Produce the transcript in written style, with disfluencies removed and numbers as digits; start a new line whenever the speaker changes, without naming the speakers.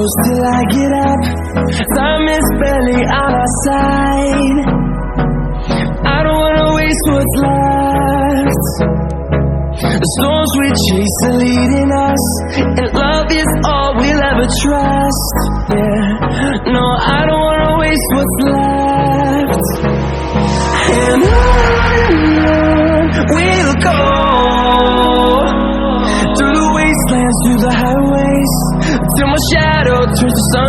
close till I get up. Time is barely on our side. I don't wanna waste what's left. The storms we chase are leading us, and love is all we'll ever trust. Yeah, no, I don't wanna waste what's left. And on we'll go, through the wastelands, through the highways, till my shadow turns to sun.